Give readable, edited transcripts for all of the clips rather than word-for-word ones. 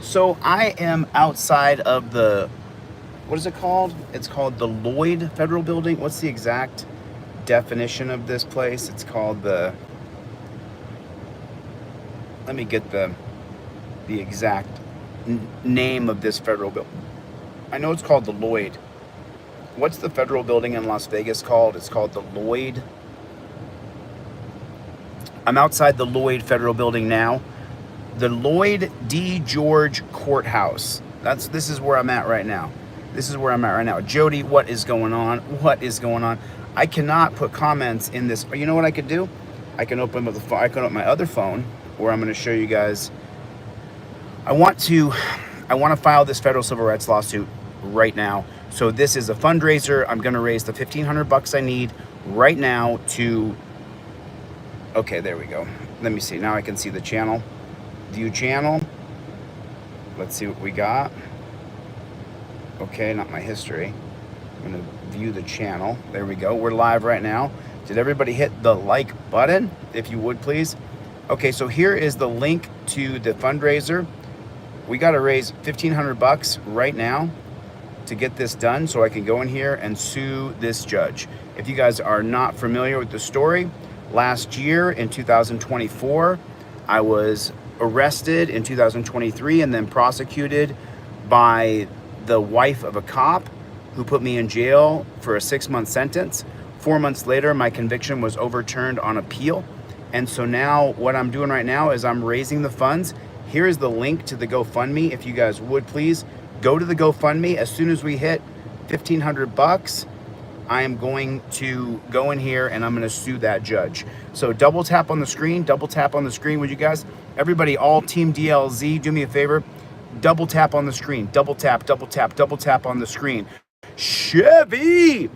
So I am outside of the, what is it called? It's called the Lloyd Federal Building. What's the exact definition of this place? It's called the, let me get the exact name of this federal building. I know it's called the Lloyd. What's the federal building in Las Vegas called? It's called the Lloyd. I'm outside the Lloyd Federal Building now. The Lloyd D. George Courthouse. This is where I'm at right now. This is where I'm at right now. Jody, what is going on? What is going on? I cannot put comments in this. You know what I could do? I can open up the phone. I can open my other phone, where I'm going to show you guys. I want to file this federal civil rights lawsuit right now. So this is a fundraiser. I'm going to raise the $1,500 I need right now to. Okay, there we go. Let me see. Now I can see the channel. View channel. Let's see what we got. Okay, not my history. I'm going to view the channel. There we go. We're live right now. Did everybody hit the like button? If you would, please. Okay, so here is the link to the fundraiser. We got to raise $1,500 right now to get this done so I can go in here and sue this judge. If you guys are not familiar with the story, last year in 2024, I was arrested in 2023 and then prosecuted by the wife of a cop who put me in jail for a 6-month sentence. 4 months later, my conviction was overturned on appeal. And so now what I'm doing right now is I'm raising the funds. Here is the link to the GoFundMe. If you guys would please go to the GoFundMe. As soon as we hit $1,500, I am going to go in here and I'm going to sue that judge. So double tap on the screen, would you guys? Everybody, all team DLZ, do me a favor. Double tap on the screen, double tap on the screen. Chevy,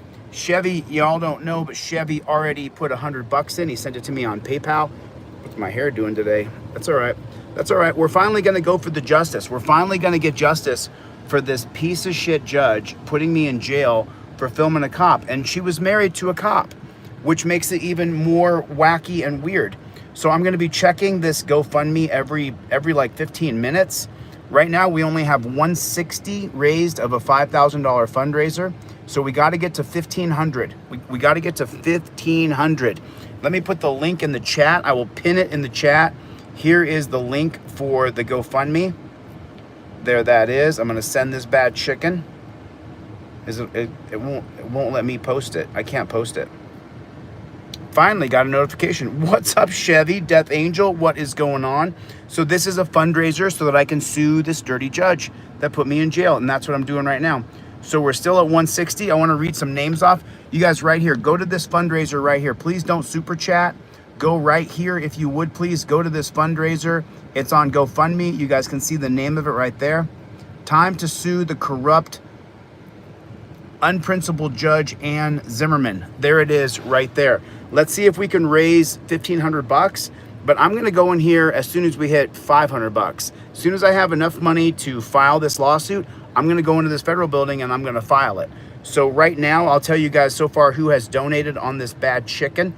y'all don't know, but Chevy already put $100 in. He sent it to me on PayPal. What's my hair doing today? That's all right. That's all right. We're finally going to go for the justice. We're finally going to get justice for this piece of shit judge putting me in jail for filming a cop. And she was married to a cop, which makes it even more wacky and weird. So I'm going to be checking this GoFundMe every like 15 minutes. Right now, we only have $160 raised of a $5,000 fundraiser. So we got to get to 1,500. We got to get to 1,500. Let me put the link in the chat. I will pin it in the chat. Here is the link for the GoFundMe. There that is. I'm going to send this bad chicken. It won't let me post it. I can't post it. Finally got a notification. What's up, Chevy? Death Angel, what is going on? So this is a fundraiser so that I can sue this dirty judge that put me in jail, and that's what I'm doing right now. So we're still at 160. I want to read some names off. You guys right here, go to this fundraiser right here. Please don't super chat. Go right here if you would, please. Go to this fundraiser. It's on GoFundMe. You guys can see the name of it right there. Time to sue the corrupt, unprincipled Judge Ann Zimmerman. There it is right there. Let's see if we can raise $1,500, but I'm going to go in here as soon as we hit $500. As soon as I have enough money to file this lawsuit, I'm going to go into this federal building and I'm going to file it. So right now, I'll tell you guys so far who has donated on this bad chicken.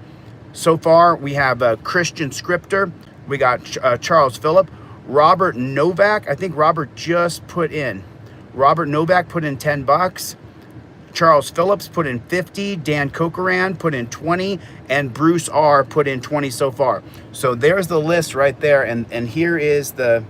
So far, we have a Christian Scripter. We got Charles Phillip, Robert Novak. I think Robert just put in. Robert Novak put in $10. Charles Phillips put in 50, Dan Cochran put in 20, and Bruce R put in 20 so far. So there's the list right there, and here is the,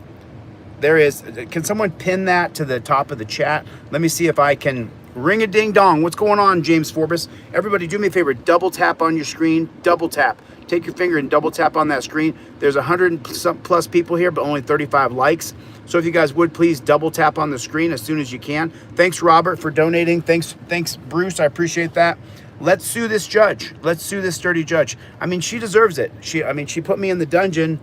can someone pin that to the top of the chat? Let me see if I can, ring a ding dong. What's going on, James Forbes? Everybody do me a favor, double tap on your screen, double tap. Take your finger and double tap on that screen. There's 100+ people here, but only 35 likes. So if you guys would please double tap on the screen as soon as you can. Thanks, Robert, for donating. Thanks, Bruce. I appreciate that. Let's sue this judge. Let's sue this dirty judge. I mean, she deserves it. She put me in the dungeon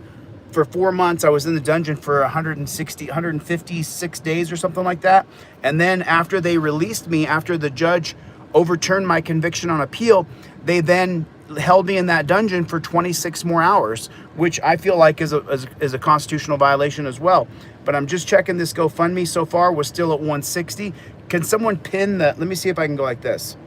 for 4 months. I was in the dungeon for 156 days or something like that. And then after they released me, after the judge overturned my conviction on appeal, they then held me in that dungeon for 26 more hours, which I feel like is a constitutional violation as well. But I'm just checking this GoFundMe so far. We're still at 160. Can someone pin the, let me see if I can go like this.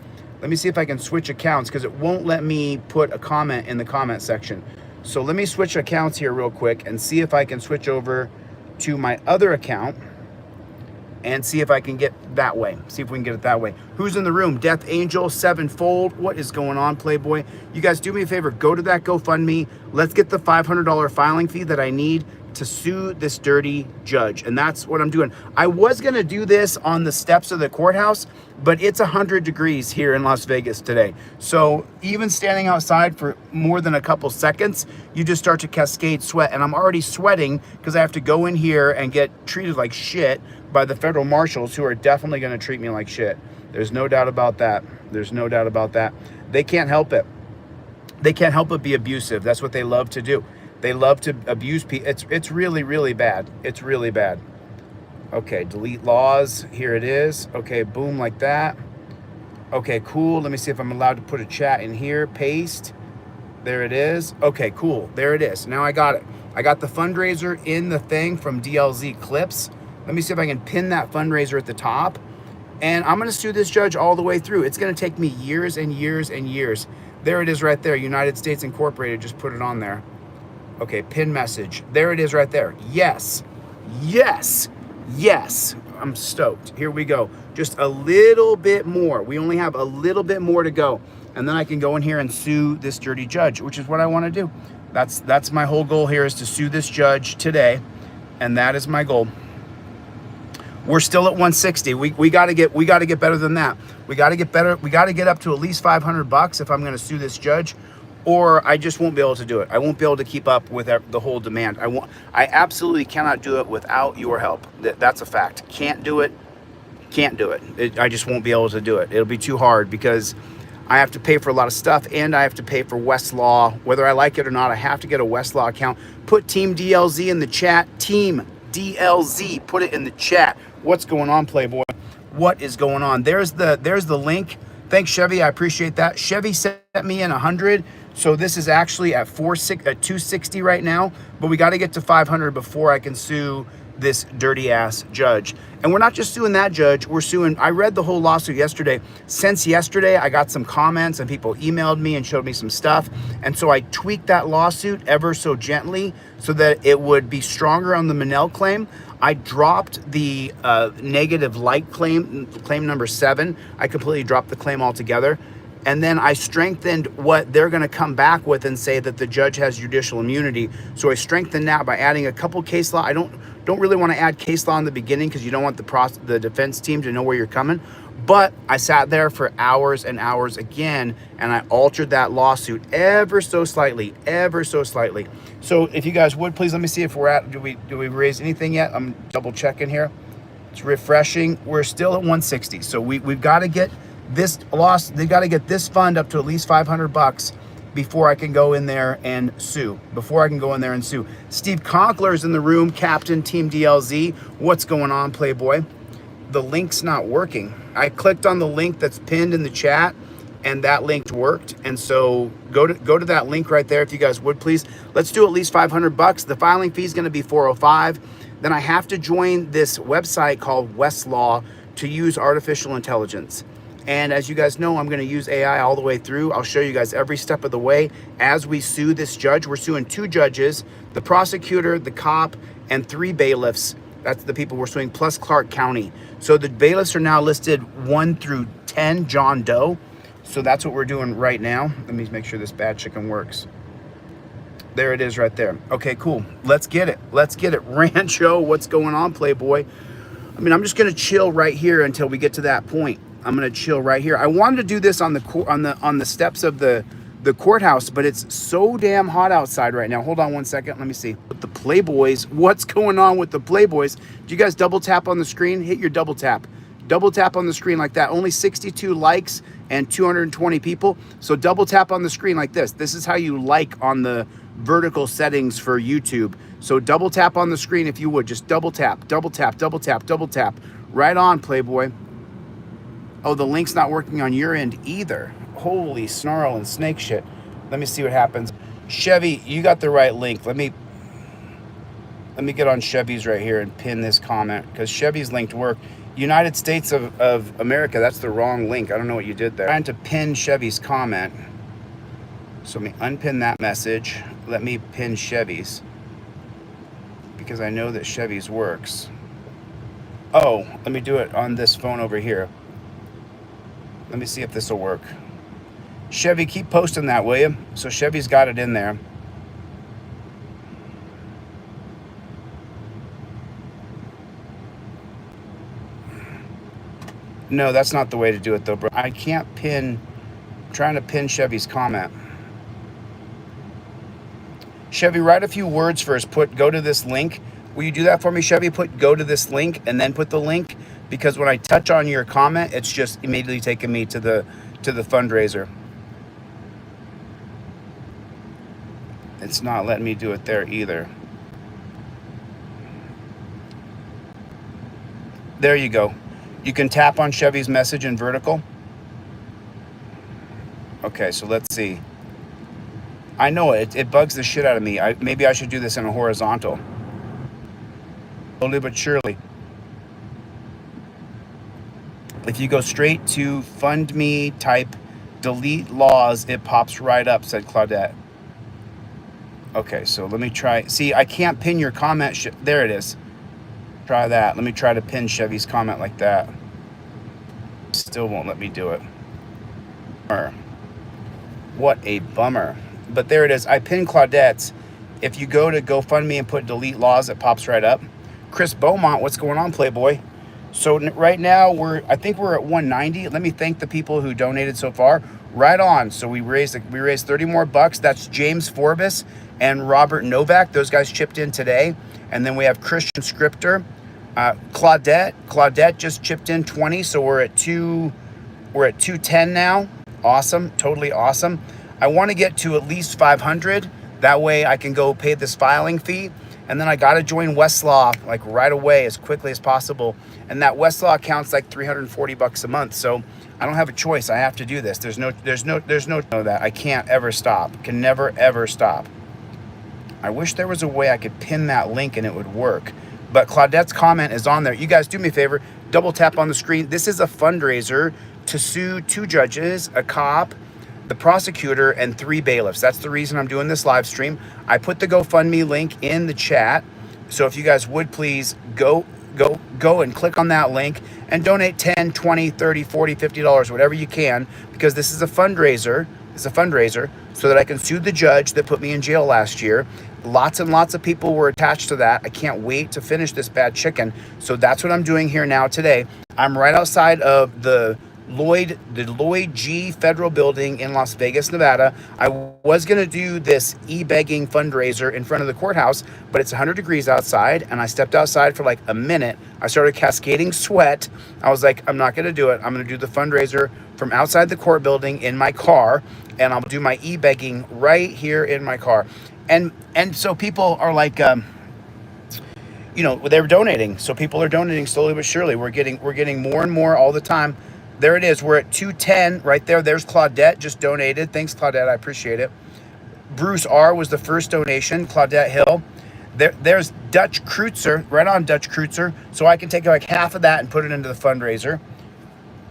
Let me see if I can switch accounts because it won't let me put a comment in the comment section. So let me switch accounts here real quick and see if I can switch over to my other account and see if I can get that way. See if we can get it that way. Who's in the room? Death Angel, Sevenfold. What is going on, Playboy? You guys do me a favor. Go to that GoFundMe. Let's get the $500 filing fee that I need to sue this dirty judge. And that's what I'm doing. I was going to do this on the steps of the courthouse, but it's 100 degrees here in Las Vegas today. So even standing outside for more than a couple seconds, you just start to cascade sweat. And I'm already sweating because I have to go in here and get treated like shit by the federal marshals, who are definitely going to treat me like shit. There's no doubt about that. There's no doubt about that. They can't help it. They can't help but be abusive. That's what they love to do. They love to abuse people. It's really, really bad. It's really bad. Okay, delete Lawz. Here it is. Okay, boom, like that. Okay, cool. Let me see if I'm allowed to put a chat in here. Paste. There it is. Okay, cool. There it is. Now I got it. I got the fundraiser in the thing from DLZ Clips. Let me see if I can pin that fundraiser at the top. And I'm going to sue this judge all the way through. It's going to take me years and years and years. There it is right there. United States Incorporated. Just put it on there. Okay, pin message. There it is right there. Yes. Yes. Yes. I'm stoked. Here we go. Just a little bit more. We only have a little bit more to go. And then I can go in here and sue this dirty judge, which is what I want to do. That's my whole goal here, is to sue this judge today. And that is my goal. We're still at 160. We got to get better than that. We got to get better. We got to get up to at least $500 if I'm going to sue this judge, or I just won't be able to do it. I won't be able to keep up with the whole demand. I absolutely cannot do it without your help. That's a fact. Can't do it. Can't do it. I just won't be able to do it. It'll be too hard because I have to pay for a lot of stuff, and I have to pay for Westlaw. Whether I like it or not, I have to get a Westlaw account. Put Team DLZ in the chat. Team DLZ. Put it in the chat. What's going on, Playboy? What is going on? There's the link. Thanks, Chevy. I appreciate that. Chevy sent me in 100. So this is actually at 260 right now, but we got to get to 500 before I can sue this dirty ass judge. And we're not just suing that judge, we're suing, I read the whole lawsuit yesterday. Since yesterday, I got some comments and people emailed me and showed me some stuff. And so I tweaked that lawsuit ever so gently so that it would be stronger on the Manel claim. I dropped the negative light claim number 7. I completely dropped the claim altogether. And then I strengthened what they're going to come back with and say that the judge has judicial immunity. So I strengthened that by adding a couple case law. I don't really want to add case law in the beginning because you don't want the defense team to know where you're coming. But I sat there for hours and hours again, and I altered that lawsuit ever so slightly. So if you guys would, please let me see if we're at, do we raise anything yet? I'm double checking here. It's refreshing. We're still at 160. So we've got to get this loss. They got to get this fund up to at least $500 before I can go in there and sue. Steve Conkler's in the room, Captain Team DLZ. What's going on, Playboy? The link's not working. I clicked on the link that's pinned in the chat, and that link worked. And so go to that link right there if you guys would, please. Let's do at least $500. The filing fee is going to be $405. Then I have to join this website called Westlaw to use artificial intelligence. And as you guys know, I'm going to use AI all the way through. I'll show you guys every step of the way as we sue this judge. We're suing 2 judges, the prosecutor, the cop, and 3 bailiffs. That's the people we're suing, plus Clark County. So the bailiffs are now listed 1 through 10, John Doe. So that's what we're doing right now. Let me make sure this bad chicken works. There it is right there. Okay, cool. Let's get it. Rancho, what's going on, Playboy? I mean, I'm just going to chill right here until we get to that point. I'm gonna chill right here. I wanted to do this on the steps of the courthouse, but it's so damn hot outside right now. Hold on one second. Let me see. The Playboys. What's going on with the Playboys? Do you guys double tap on the screen? Hit your double tap. Double tap on the screen like that. Only 62 likes and 220 people. So double tap on the screen like this. This is how you like on the vertical settings for YouTube. So double tap on the screen if you would. Just double tap, double tap, double tap, double tap. Right on, Playboy. Oh, the link's not working on your end either. Holy snarl and snake shit. Let me see what happens. Chevy, you got the right link. Let me get on Chevy's right here and pin this comment because Chevy's link to work. United States of America, that's the wrong link. I don't know what you did there. I'm trying to pin Chevy's comment. So let me unpin that message. Let me pin Chevy's. because I know that Chevy's works. Oh, let me do it on this phone over here. Let me see if this will work. Chevy, keep posting that, will you? So Chevy's got it in there. No, that's not the way to do it, though, bro. I can't pin... I'm trying to pin Chevy's comment. Chevy, write a few words first. Go to this link. Will you do that for me, Chevy? Go to this link and then put the link, because when I touch on your comment, it's just immediately taking me to the fundraiser. It's not letting me do it there either. There you go. You can tap on Chevy's message in vertical. Okay, so let's see. I know it bugs the shit out of me. Maybe I should do this in a horizontal. Slowly but surely. If you go straight to Fund Me, type delete Lawz, it pops right up, said Claudette. Okay, so let me try. See, I can't pin your comment. There it is. Try that. Let me try to pin Chevy's comment like that. Still won't let me do it. What a bummer. But there it is. I pinned Claudette's. If you go to GoFundMe and put delete Lawz, it pops right up. Chris Beaumont, what's going on, Playboy? So right now I think we're at 190. Let me thank the people who donated so far. Right on. So we raised 30 more bucks. That's James Forbes and Robert Novak. Those guys chipped in today. And then we have Christian Scripter, Claudette just chipped in 20. So we're at 210 now. Awesome. Totally awesome. I want to get to at least 500. That way I can go pay this filing fee. And then I got to join Westlaw like right away as quickly as possible. And that Westlaw account's like $340 a month. So I don't have a choice. I have to do this. There's no that I can't ever stop. Can never ever stop. I wish there was a way I could pin that link and it would work. But Claudette's comment is on there. You guys do me a favor, double tap on the screen. This is a fundraiser to sue 2 judges, a cop, the prosecutor, and 3 bailiffs. That's the reason I'm doing this live stream. I put the GoFundMe link in the chat. So if you guys would please go and click on that link and donate 10, 20, 30, 40, $50, whatever you can, because this is a fundraiser. It's a fundraiser so that I can sue the judge that put me in jail last year. Lots and lots of people were attached to that. I can't wait to finish this bad chicken. So that's what I'm doing here now today. I'm right outside of the Lloyd G Federal Building in Las Vegas, Nevada. I was going to do this e-begging fundraiser in front of the courthouse, but it's 100 degrees outside, and I stepped outside for like a minute. I started cascading sweat. I was like, I'm not going to do it. I'm going to do the fundraiser from outside the court building in my car, and I'll do my e-begging right here in my car. And so people are like, you know, they're donating. So people are donating slowly but surely. We're getting more and more all the time. There it is. We're at 210 right there. There's Claudette just donated. Thanks, Claudette. I appreciate it. Bruce R. was the first donation. Claudette Hill. There's Dutch Kreutzer. Right on, Dutch Kreutzer. So I can take like half of that and put it into the fundraiser.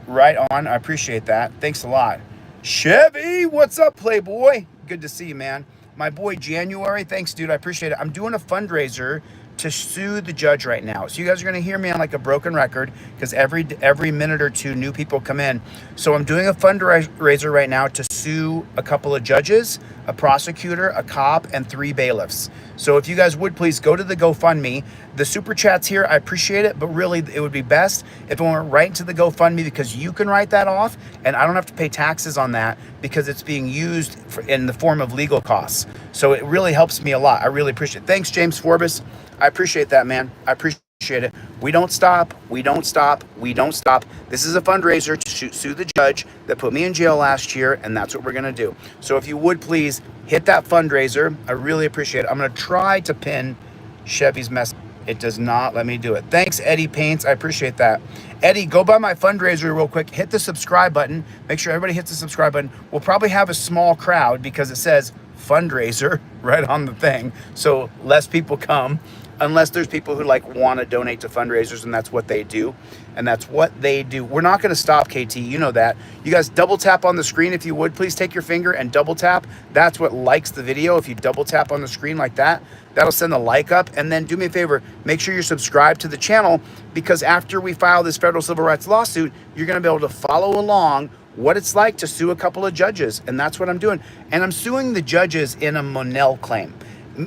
Right on. I appreciate that. Thanks a lot. Chevy, what's up, Playboy? Good to see you, man. My boy January. Thanks, dude. I appreciate it. I'm doing a fundraiser to sue the judge right now. So you guys are going to hear me on like a broken record because every minute or two new people come in. So I'm doing a fundraiser right now to sue a couple of judges, a prosecutor, a cop, and 3 bailiffs. So if you guys would please go to the GoFundMe. The super chats here, I appreciate it, but really it would be best if it went right into the GoFundMe because you can write that off and I don't have to pay taxes on that because it's being used in the form of legal costs. So it really helps me a lot. I really appreciate it. Thanks, James Forbes. I appreciate that, man. I appreciate it. We don't stop. We don't stop. We don't stop. This is a fundraiser to sue the judge that put me in jail last year, and that's what we're going to do. So if you would please hit that fundraiser, I really appreciate it. I'm going to try to pin Chevy's message. It does not let me do it. Thanks, Eddie Paints. I appreciate that. Eddie, go by my fundraiser real quick. Hit the subscribe button. Make sure everybody hits the subscribe button. We'll probably have a small crowd because it says fundraiser right on the thing. So less people come. unless there's people who like want to donate to fundraisers, and that's what they do. And that's what they do. We're not going to stop, KT. You know that. You guys double tap on the screen if you would. Please take your finger and double tap. That's what likes the video. If you double tap on the screen like that, that'll send the like up. And then do me a favor, make sure you're subscribed to the channel, because after we file this federal civil rights lawsuit, you're going to be able to follow along what it's like to sue a couple of judges. And that's what I'm doing. And I'm suing the judges in a Monell claim.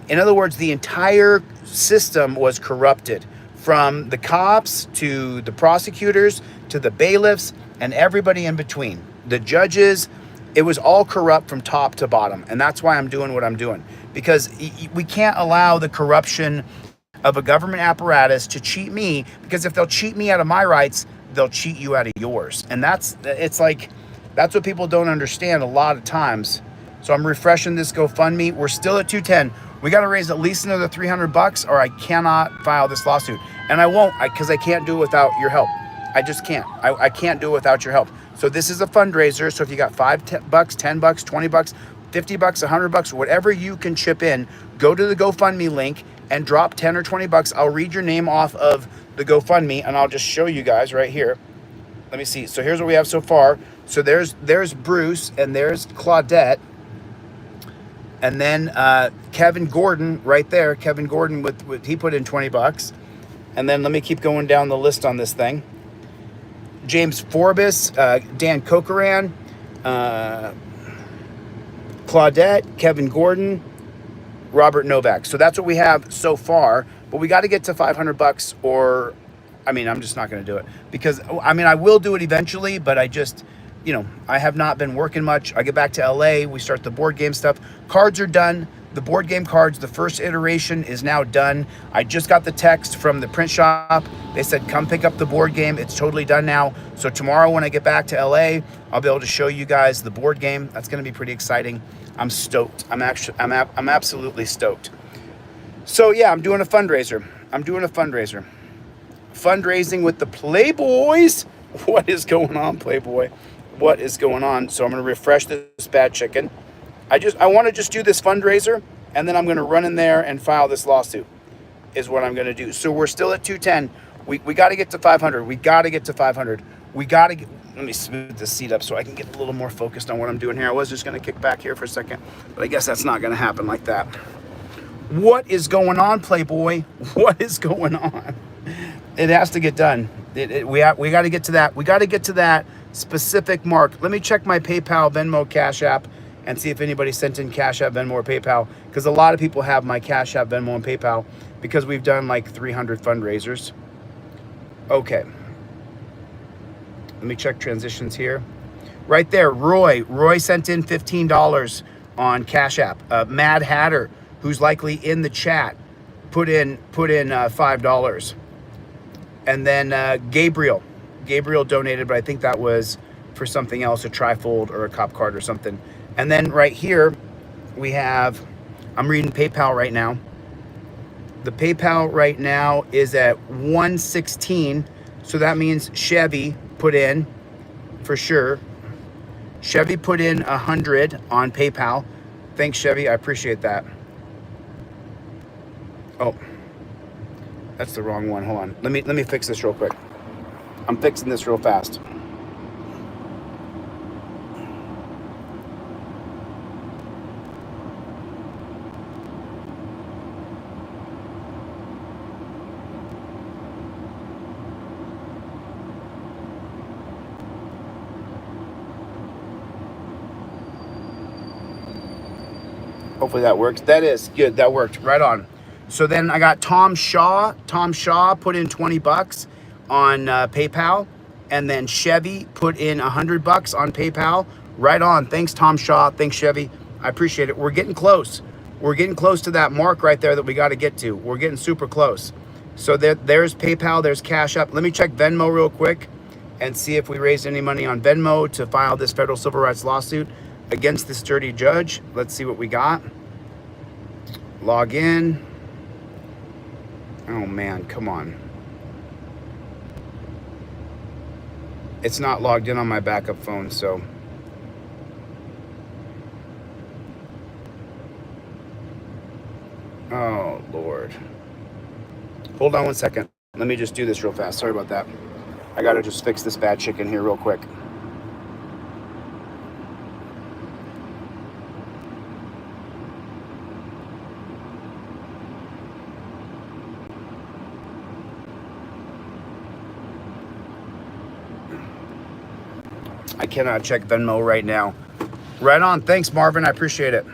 In other words, the entire system was corrupted, from the cops to the prosecutors to the bailiffs and everybody in between. The judges, it was all corrupt from top to bottom. And that's why I'm doing what I'm doing, because we can't allow the corruption of a government apparatus to cheat me, because if they'll cheat me out of my rights, they'll cheat you out of yours. And that's what people don't understand a lot of times. So I'm refreshing this GoFundMe. We're still at 210. We got to raise at least another $300 or I cannot file this lawsuit. And I won't, because I can't do it without your help. I just can't. I can't do it without your help. So this is a fundraiser. So if you got $5, $10, $20, $50, $100, whatever you can chip in, go to the GoFundMe link and drop 10 or 20 bucks. I'll read your name off of the GoFundMe and I'll just show you guys right here. Let me see. So here's what we have so far. So there's Bruce and there's Claudette. And then Kevin Gordon right there. Kevin Gordon, he put in 20 bucks. And then let me keep going down the list on this thing. James Forbes, Dan Cochran, Claudette, Kevin Gordon, Robert Novak. So that's what we have so far. But we got to get to 500 bucks or, I mean, I'm just not going to do it. Because, I mean, I will do it eventually, but I just, you know, I have not been working much. I get back to LA, we start the board game stuff. Cards are done. The board game cards, the first iteration is now done. I just got the text from the print shop. They said, come pick up the board game. It's totally done now. So tomorrow when I get back to LA, I'll be able to show you guys the board game. That's gonna be pretty exciting. I'm stoked. I'm absolutely stoked. So yeah, I'm doing a fundraiser. Fundraising with the Playboys. What is going on, Playboy? What is going on? So I'm gonna refresh this bad chicken. I want to just do this fundraiser, and then I'm going to run in there and file this lawsuit, is what I'm going to do. So we're still at 210. We got to get to 500. We got to get to 500. We got to get, let me smooth the seat up so I can get a little more focused on what I'm doing here. I was just going to kick back here for a second, but I guess that's not going to happen like that. What is going on, Playboy? What is going on? It has to get done. We got to get to that. We got to get to that specific mark. Let me check my PayPal, Venmo, Cash App, and see if anybody sent in Cash App, Venmo, or PayPal, because a lot of people have my Cash App, Venmo, and PayPal, because we've done like 300 fundraisers. Okay. Let me check transitions here. Right there, Roy sent in $15 on Cash App. Mad Hatter, who's likely in the chat, put in $5. And then Gabriel donated, but I think that was for something else, a trifold or a cop card or something. And then right here, we have, I'm reading PayPal right now. The PayPal right now is at 116. So that means Chevy put in, for sure. Chevy put in 100 on PayPal. Thanks, Chevy. I appreciate that. Oh, that's the wrong one. Hold on. Let me fix this real quick. I'm fixing this real fast. Hopefully that works. That is good. That worked right on. So then I got Tom Shaw. Tom Shaw put in 20 bucks on PayPal, and then Chevy put in 100 bucks on PayPal. Right on. Thanks, Tom Shaw. Thanks, Chevy. I appreciate it. We're getting close. We're getting close to that mark right there that we got to get to. We're getting super close. So there's PayPal. There's Cash App. Let me check Venmo real quick and see if we raised any money on Venmo to file this federal civil rights lawsuit against this dirty judge. Let's see what we got. Log in. Oh man, come on. It's not logged in on my backup phone, so. Oh Lord. Hold on one second. Let me just do this real fast. Sorry about that. I gotta just fix this bad chicken here real quick. I cannot check Venmo right now. Right on. Thanks, Marvin. I appreciate it.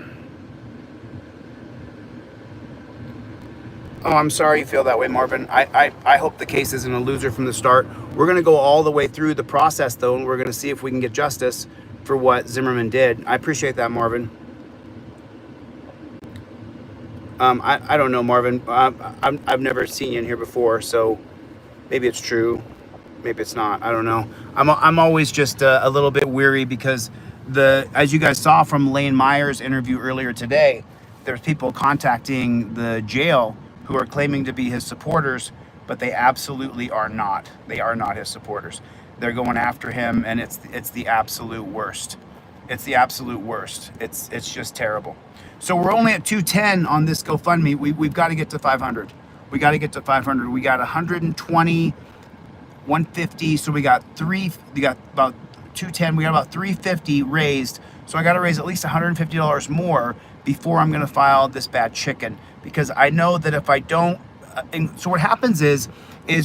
Oh, I'm sorry you feel that way, Marvin. I hope the case isn't a loser from the start. We're going to go all the way through the process, though, and we're going to see if we can get justice for what Zimmerman did. I appreciate that, Marvin. I don't know, Marvin. I've never seen you in here before, so maybe it's true. Maybe it's not. I don't know. I'm always just a little bit weary because as you guys saw from Lane Meyer's interview earlier today, there's people contacting the jail who are claiming to be his supporters, but they absolutely are not. They are not his supporters. They're going after him, and it's the absolute worst. It's the absolute worst. It's just terrible. So we're only at 210 on this GoFundMe. We've got to get to 500. We got to get to 500. We got 120, 150. So we got about 210. We got about 350 raised. So I got to raise at least $150 more before I'm going to file this bad chicken, because I know that if I don't, so what happens is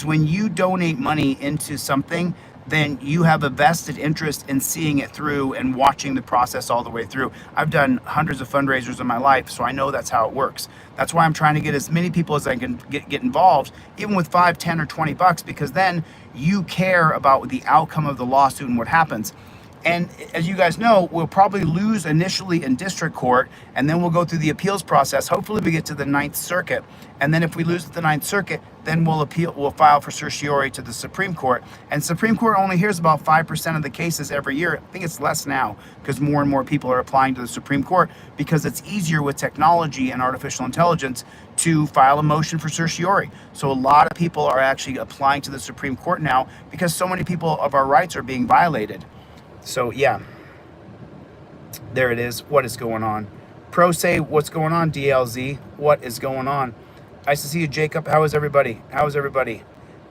when you donate money into something, then you have a vested interest in seeing it through and watching the process all the way through. I've done hundreds of fundraisers in my life, so I know that's how it works. That's why I'm trying to get as many people as I can get involved, even with 5, 10, or 20 bucks, because then you care about the outcome of the lawsuit and what happens. And as you guys know, we'll probably lose initially in district court, and then we'll go through the appeals process. Hopefully we get to the Ninth Circuit. And then if we lose at the Ninth Circuit, then we'll file for certiorari to the Supreme Court. And Supreme Court only hears about 5% of the cases every year. I think it's less now because more and more people are applying to the Supreme Court because it's easier with technology and artificial intelligence to file a motion for certiorari. So a lot of people are actually applying to the Supreme Court now because so many people of our rights are being violated. So yeah, there it is. What is going on? Pro say, what's going on, DLZ? What is going on? Nice to see you, Jacob. How is everybody? How is everybody?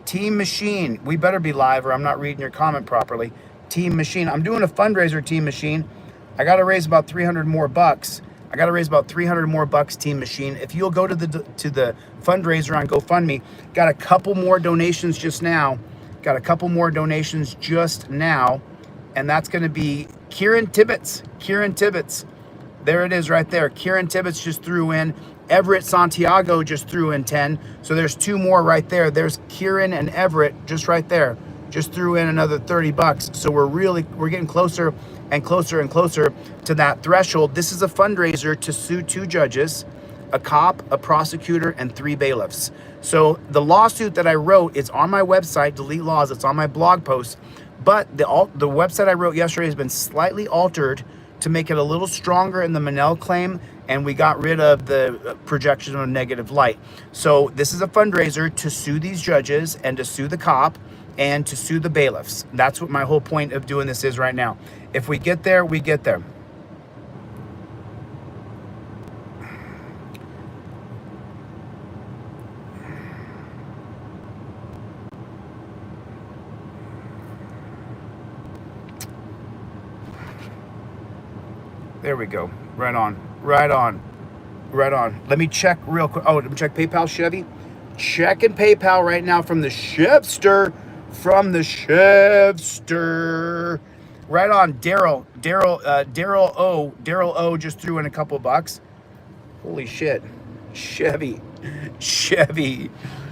Team Machine. We better be live or I'm not reading your comment properly. Team Machine. I'm doing a fundraiser, Team Machine. I got to raise about 300 more bucks. I got to raise about 300 more bucks, Team Machine. If you'll go to the fundraiser on GoFundMe, got a couple more donations just now. Got a couple more donations just now. And that's going to be Kieran Tibbetts. Kieran Tibbetts. There it is right there. Kieran Tibbetts just threw in. Everett Santiago just threw in 10. So there's two more right there. There's Kieran and Everett just right there. Just threw in another 30 bucks. So we're getting closer and closer and closer to that threshold. This is a fundraiser to sue 2 judges, a cop, a prosecutor, and 3 bailiffs. So the lawsuit that I wrote is on my website, Delete Lawz. It's on my blog post. But the website I wrote yesterday has been slightly altered to make it a little stronger in the Manel claim, and we got rid of the projection of negative light. So this is a fundraiser to sue these judges and to sue the cop and to sue the bailiffs. That's what my whole point of doing this is right now. If we get there, we get there. There we go. Right on. Right on. Right on. Let me check real quick. Oh, let me check PayPal, Chevy. Checking PayPal right now from the Chevster. From the Chevster. Right on. Daryl O just threw in a couple bucks. Holy shit. Chevy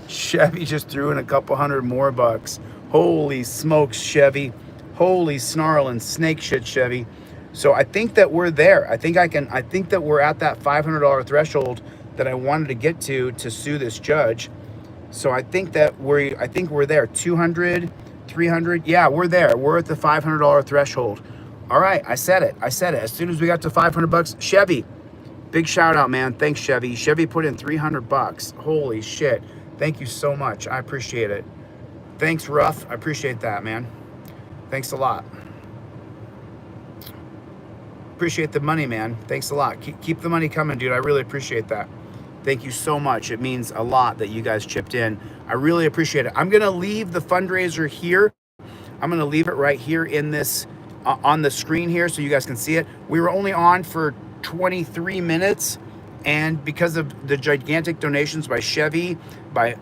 just threw in a couple hundred more bucks. Holy smokes, Chevy. Holy snarling snake shit, Chevy. So I think that we're there. I think that we're at that $500 threshold that I wanted to get to sue this judge. So I think we're there. 200, 300. Yeah, we're there. We're at the $500 threshold. All right, I said it. As soon as we got to 500 bucks, Chevy, big shout out, man. Thanks, Chevy. Chevy put in 300 bucks. Holy shit. Thank you so much. I appreciate it. Thanks, Ruff. I appreciate that, man. Thanks a lot. Appreciate the money, man. Thanks a lot. Keep the money coming, dude. I really appreciate that. Thank you so much. It means a lot that you guys chipped in. I really appreciate it. I'm going to leave the fundraiser here. I'm going to leave it right here in this, on the screen here so you guys can see it. We were only on for 23 minutes. And because of the gigantic donations by Chevy, by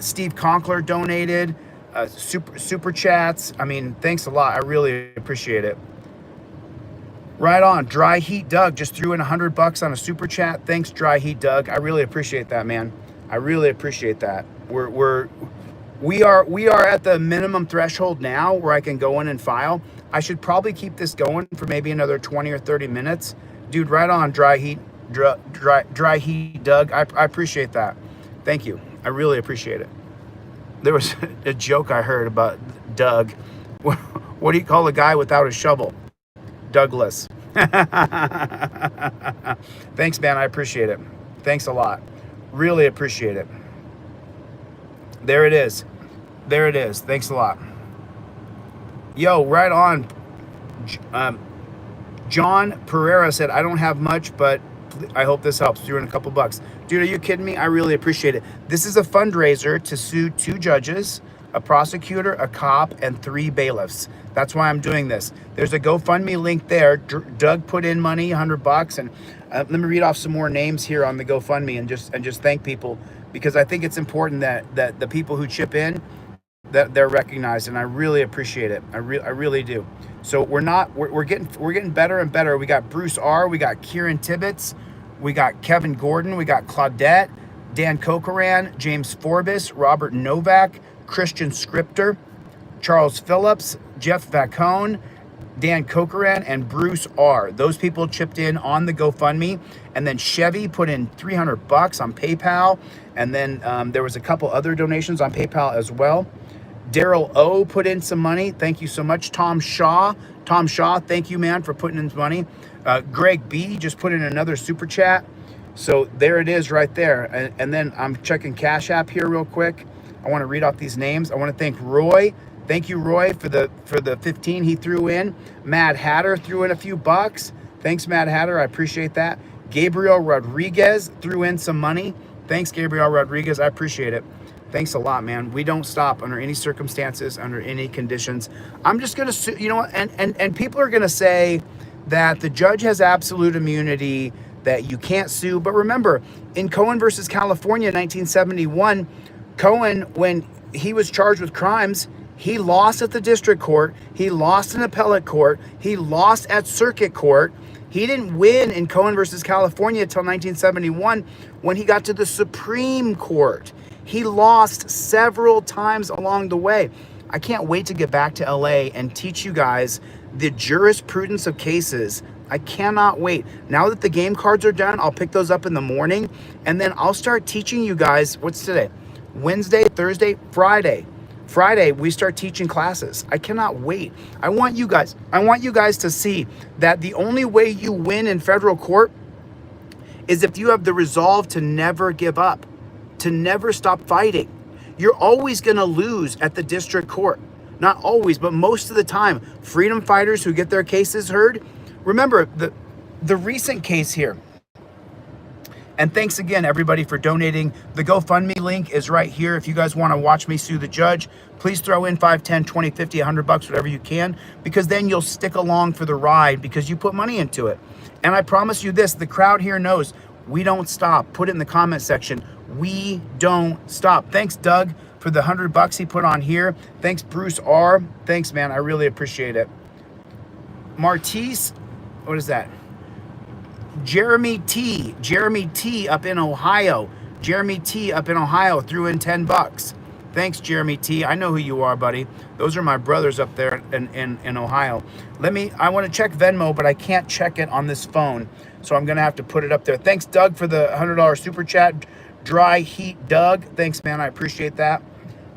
Steve Conkler donated, super chats. I mean, thanks a lot. I really appreciate it. Right on. Dry Heat Doug just threw in $100 on a super chat. Thanks, Dry Heat Doug. I really appreciate that, man. I really appreciate that. We are at the minimum threshold now where I can go in and file. I should probably keep this going for maybe another 20 or 30 minutes. Dude, right on, Dry Heat Doug. I appreciate that. Thank you. I really appreciate it. There was a joke I heard about Doug. What do you call a guy without a shovel? Douglas. Thanks, man. I appreciate it. Thanks a lot. Really appreciate it. There it is. There it is. Thanks a lot. Yo, right on. John Pereira said, I don't have much, but I hope this helps. Threw in a couple bucks. Dude, are you kidding me? I really appreciate it. This is a fundraiser to sue 2 judges, a prosecutor, a cop, and 3 bailiffs. That's why I'm doing this. There's a GoFundMe link there. Doug put in money, $100, and let me read off some more names here on the GoFundMe and just thank people, because I think it's important that the people who chip in, that they're recognized, and I really appreciate it. I really do. So we're getting better and better. We got Bruce R. We got Kieran Tibbetts. We got Kevin Gordon. We got Claudette, Dan Cochran, James Forbes, Robert Novak, Christian Scripter, Charles Phillips, Jeff Vacone, Dan Cochran, and Bruce R. Those people chipped in on the GoFundMe, and then Chevy put in $300 on PayPal, and then there was a couple other donations on PayPal as well. Daryl O put in some money. Thank you so much. Tom Shaw, thank you, man, for putting in money. Greg B just put in another super chat. So there it is right there. And then I'm checking Cash App here real quick. I want to read off these names. I want to thank Roy. Thank you, Roy, for the 15 he threw in. Mad Hatter threw in a few bucks. Thanks, Mad Hatter. I appreciate that. Gabriel Rodriguez threw in some money. Thanks, Gabriel Rodriguez. I appreciate it. Thanks a lot, man. We don't stop under any circumstances, under any conditions. I'm just going to, you know, and people are going to say that the judge has absolute immunity, that you can't sue. But remember, in Cohen versus California, 1971, Cohen, when he was charged with crimes, he lost at the district court. He lost in appellate court. He lost at circuit court. He didn't win in Cohen versus California until 1971 when he got to the Supreme Court. He lost several times along the way. I can't wait to get back to LA and teach you guys the jurisprudence of cases. I cannot wait. Now that the game cards are done, I'll pick those up in the morning, and then I'll start teaching you guys. What's today? Wednesday, Thursday, Friday. Friday, we start teaching classes. I cannot wait. I want you guys to see that the only way you win in federal court is if you have the resolve to never give up, to never stop fighting. You're always going to lose at the district court. Not always, but most of the time. Freedom fighters who get their cases heard. Remember the recent case here. And thanks again, everybody, for donating. The GoFundMe link is right here. If you guys want to watch me sue the judge, please throw in 5, 10, 20, 50, $100, whatever you can, because then you'll stick along for the ride because you put money into it. And I promise you this, the crowd here knows we don't stop. Put it in the comment section. We don't stop. Thanks, Doug, for the $100 he put on here. Thanks, Bruce R. Thanks, man. I really appreciate it. Martise, what is that? Jeremy T up in Ohio. Jeremy T up in Ohio threw in $10. Thanks, Jeremy T. I know who you are, buddy. Those are my brothers up there in Ohio. I want to check Venmo, but I can't check it on this phone, so I'm gonna have to put it up there. Thanks, Doug, for the $100 super chat. Dry Heat Doug, thanks, man. I appreciate that.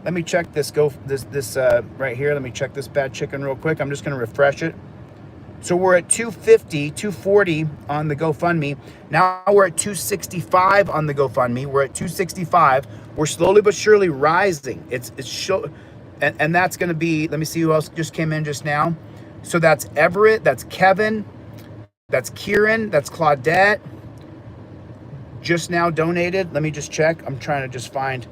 Let me check this right here. Let me check this bad chicken real quick. I'm just gonna refresh it. So we're at 250, 240 on the GoFundMe. Now we're at 265 on the GoFundMe. We're at 265. We're slowly but surely rising. And that's going to be, let me see who else just came in just now. So that's Everett, that's Kevin, that's Kieran, that's Claudette, just now donated. Let me just check. I'm trying to just find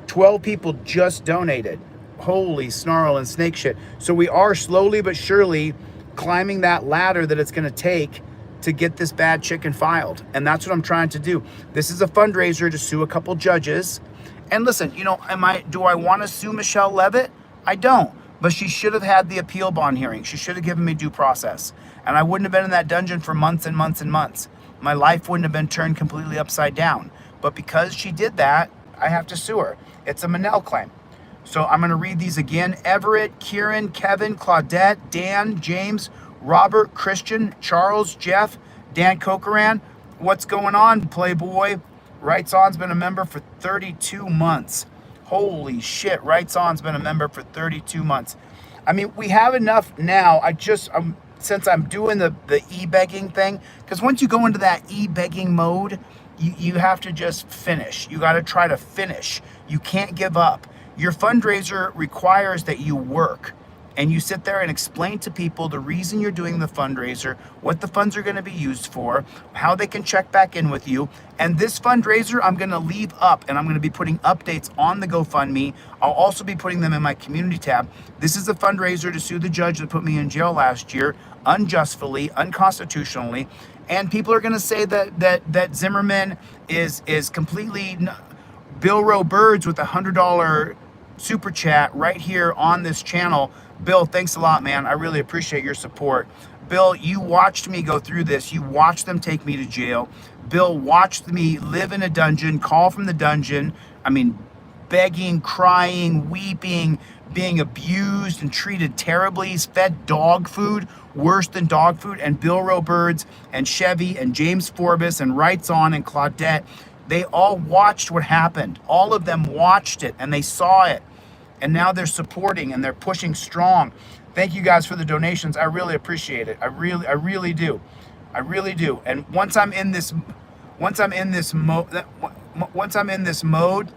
12 people just donated. Holy snarl and snake shit. So we are slowly but surely climbing that ladder that it's going to take to get this bad chicken filed. And that's what I'm trying to do. This is a fundraiser to sue a couple judges. And listen, you know, do I want to sue Michelle Levitt? I don't. But she should have had the appeal bond hearing. She should have given me due process. And I wouldn't have been in that dungeon for months and months and months. My life wouldn't have been turned completely upside down. But because she did that, I have to sue her. It's a Manel claim. So I'm going to read these again. Everett, Kieran, Kevin, Claudette, Dan, James, Robert, Christian, Charles, Jeff, Dan Cochran. What's going on, Playboy? Rights On's been a member for 32 months. Holy shit, Rights On's been a member for 32 months. I mean, we have enough now. Since I'm doing the e-begging thing, because once you go into that e-begging mode, you have to just finish. You got to try to finish. You can't give up. Your fundraiser requires that you work and you sit there and explain to people the reason you're doing the fundraiser, what the funds are going to be used for, how they can check back in with you. And this fundraiser, I'm going to leave up, and I'm going to be putting updates on the GoFundMe. I'll also be putting them in my community tab. This is a fundraiser to sue the judge that put me in jail last year, unjustly, unconstitutionally. And people are going to say that Zimmerman is completely Bill Rowe Birds with $100 super chat right here on this channel. Bill, thanks a lot, man. I really appreciate your support. Bill, you watched me go through this. You watched them take me to jail. Bill watched me live in a dungeon, call from the dungeon. I mean, begging, crying, weeping, being abused and treated terribly. He's fed dog food, worse than dog food. And Bill Rowe Birds and Chevy and James Forbes and Rights On and Claudette, they all watched what happened. All of them watched it and they saw it. And now they're supporting and they're pushing strong. Thank you guys for the donations. I really appreciate it. I really do. I really do. And once I'm in this mode,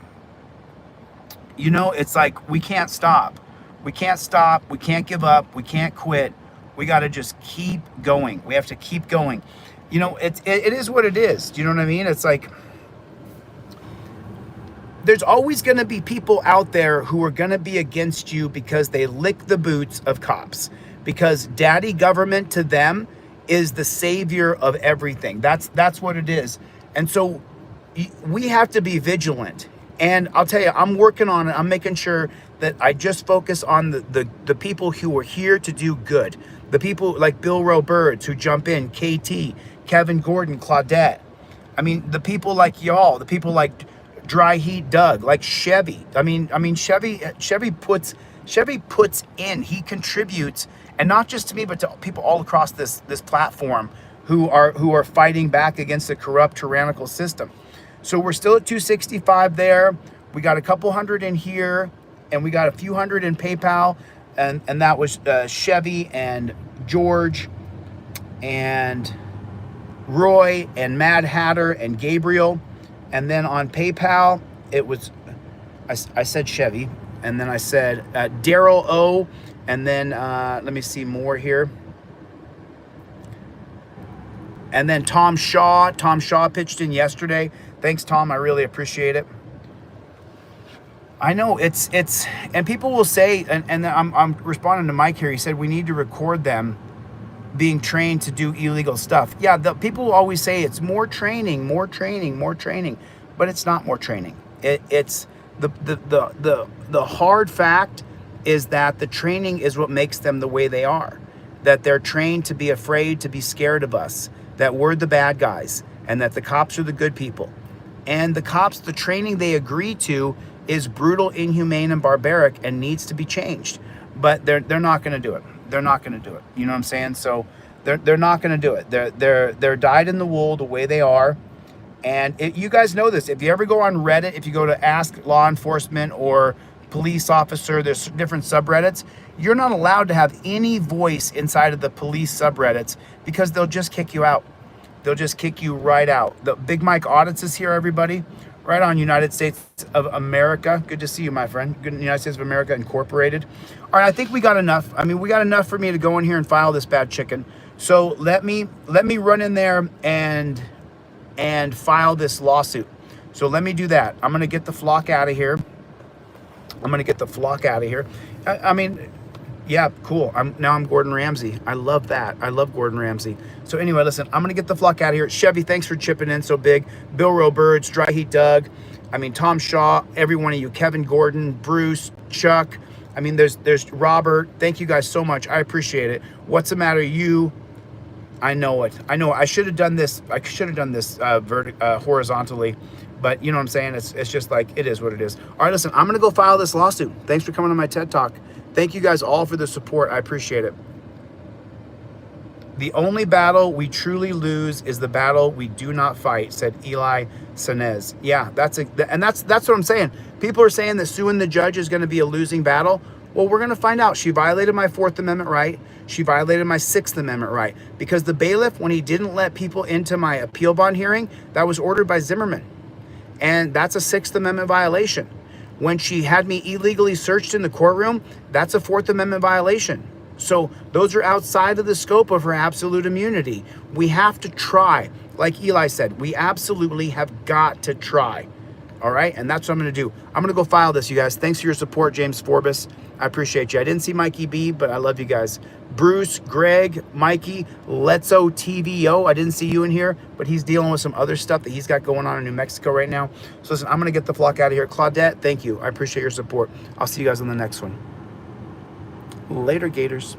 you know, it's like we can't stop. We can't stop. We can't give up. We can't quit. We got to just keep going. We have to keep going. You know, it is what it is. Do you know what I mean? It's like, there's always going to be people out there who are going to be against you because they lick the boots of cops, because daddy government to them is the savior of everything. That's what it is. And so we have to be vigilant. And I'll tell you, I'm working on it. I'm making sure that I just focus on the people who are here to do good. The people like Bill Rowe Birds who jump in, KT, Kevin Gordon, Claudette. I mean, the people like y'all, the people like Dry Heat Doug, like Chevy. I mean Chevy puts in, he contributes, and not just to me, but to people all across this platform who are fighting back against the corrupt, tyrannical system. So we're still at 265 there. We got a couple hundred in here, and we got a few hundred in PayPal, and that was Chevy and George and Roy and Mad Hatter and Gabriel. And then on PayPal, it was, I said Chevy, and then I said Daryl O, and then let me see more here. And then Tom Shaw pitched in yesterday. Thanks, Tom, I really appreciate it. I know it's, and people will say, and I'm responding to Mike here, he said we need to record them being trained to do illegal stuff. Yeah, the people always say it's more training, but it's not more training. It's the hard fact is that the training is what makes them the way they are. That they're trained to be afraid, to be scared of us, that we're the bad guys, and that the cops are the good people. And the cops, the training they agree to is brutal, inhumane, and barbaric, and needs to be changed. But they're not going to do it. They're not going to do it. You know what I'm saying? So they're not going to do it. They're dyed in the wool the way they are. And you guys know this. If you ever go on Reddit, if you go to Ask Law Enforcement or Police Officer, there's different subreddits. You're not allowed to have any voice inside of the police subreddits because they'll just kick you out. They'll just kick you right out. The Big Mike Audits is here, everybody. Right on United States of America. Good to see you, my friend. Good United States of America Incorporated. All right, I think we got enough. I mean, we got enough for me to go in here and file this bad chicken. So let me run in there and and file this lawsuit. So let me do that. I'm going to get the flock out of here. I mean, yeah, cool. Now I'm Gordon Ramsay. I love that. I love Gordon Ramsay. So anyway, listen, I'm going to get the flock out of here. Chevy, thanks for chipping in so big. Bill Roberts, Dry Heat Doug. I mean, Tom Shaw, every one of you. Kevin Gordon, Bruce, Chuck. I mean, there's Robert. Thank you guys so much. I appreciate it. What's the matter, you? I know it. I should have done this. Horizontally, but you know what I'm saying? It's just like, it is what it is. All right, listen, I'm going to go file this lawsuit. Thanks for coming on my TED Talk. Thank you guys all for the support. I appreciate it. The only battle we truly lose is the battle we do not fight, said Eli Sanez. Yeah, that's what I'm saying. People are saying that suing the judge is going to be a losing battle. Well, we're going to find out. She violated my 4th Amendment right. She violated my 6th Amendment right. Because the bailiff, when he didn't let people into my appeal bond hearing, that was ordered by Zimmerman. And that's a 6th Amendment violation. When she had me illegally searched in the courtroom, that's a 4th Amendment violation. So those are outside of the scope of her absolute immunity. We have to try. Like Eli said, we absolutely have got to try. All right, and that's what I'm going to do. I'm going to go file this, you guys. Thanks for your support, James Forbes. I appreciate you. I didn't see Mikey B, but I love you guys. Bruce, Greg, Mikey, Letzo TVO. I didn't see you in here, but he's dealing with some other stuff that he's got going on in New Mexico right now. So listen, I'm going to get the flock out of here. Claudette, thank you. I appreciate your support. I'll see you guys on the next one. Later, Gators.